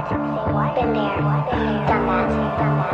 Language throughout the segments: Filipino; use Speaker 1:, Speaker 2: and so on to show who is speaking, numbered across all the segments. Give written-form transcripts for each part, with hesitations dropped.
Speaker 1: Been there, done that, done that, done that.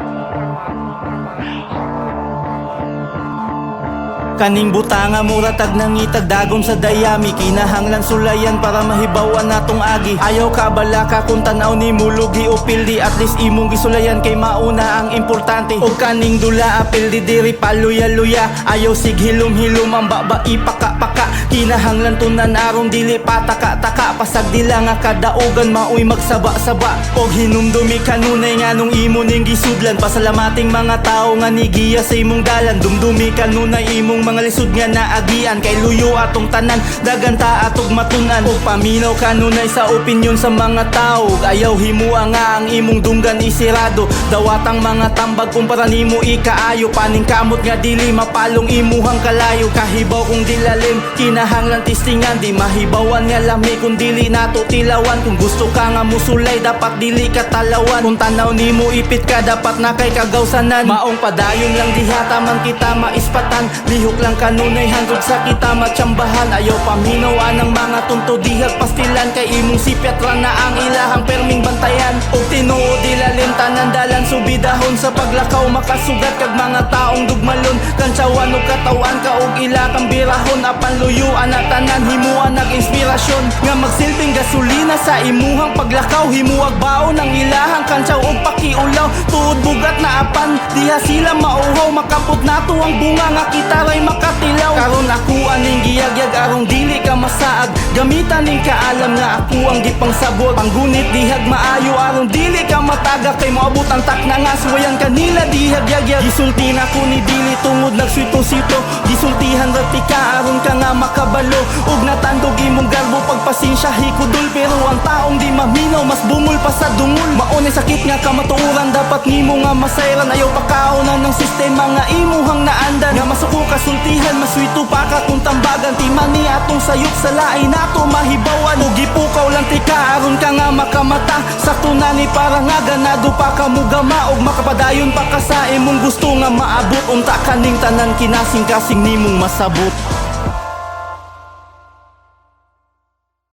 Speaker 2: Kaning butanga muratag nang itagdagom sa dayami, kinahanglan sulayan para mahibawan natong agi. Ayaw ka bala ka kung tanaw ni mulugi o pildi, at least imong gisulayan kay mauna ang importante. O kaning dula apildi diri paluya-luya, ayaw sig hilom-hilom ang babai paka-paka. Kinahanglan tunan arong dili pataka-taka, pasag dila nga kadaugan maoy magsaba-saba. Og hinumdumi kanunay nga nung imo ning gisudlan, pasalamating mga tao nga nigiya sa imong dalan. Dumdumi kanunay imong mga lisod nga naagian, kay luyo atong tanan, daganta atog matunan. O paminaw kanunay sa opinyon sa mga tao, ayaw himua nga ang imong dunggan isirado. Dawatang mga tambag kumpara nimo ikaayo, paning kamot nga dili mapalong imuhang kalayo. Kahibaw kung dilalim, kinahanglan tistingan, di mahibawan nga lami kung dili nato tilawan. Kung gusto ka nga musulay, dapat dili ka talawan. Kung tanaw nimo ipit ka, dapat na kay kagawsanan. Maong padayon lang dihata man kita maispatan, lihok lang kanunay hangtod sa kita matsambahan. Ayaw paminaw ng mga tunto dihag pastilan, kay imong sipyat ra na ang ilahang perming bantayan. Og tinuod ilalim tanan dalan subidahon, sa paglakaw makasugat kag mga taong dugmalon. Kantsawan og katawan ka og ila kang birahon, apan luyuan at tanan himuan nag inspirasyon nga magsilbing gasolina sa imuhang paglakaw. Himuag baon ang ilahang kantsaw og pakiulaw, tuod bugat na apan diha sila mauhaw. Makapot nato ang bunga nga kita ray makatilaw. Karon ako aning giyagyag arong dili ka masaag, gamitan ning kaalam nga ako ang gipang sabot. Panggunit dihag maayo arong dili ka mataga, kay moabot ang takna nga suwayan kanila dihag yagyag. Gisulti na ko ni dili tungod nagswito-sito, gisultihan rati ka aron ka nga makabalo. Og natandog imong garbo pagpasensya hikudol, pero ang taong di maminaw mas bungol pa sa dungol. Maunay sakit nga kamatuoran, dapat nimo nga masayran. Ayaw pakaunan ng sistema nga imuhang naandan, nga masuko kasultihan maswito pa ka kung tambagan. Timan ni atong sayop sa lain nato mahibawan, og gipukaw lang tika aron ka nga makamata. Sa tunani para nga ganado pa ka mugama, og makapadayon pa ka sa imong gusto nga maabot. Unta kaning tanan kinasing-kasing nimong masabot.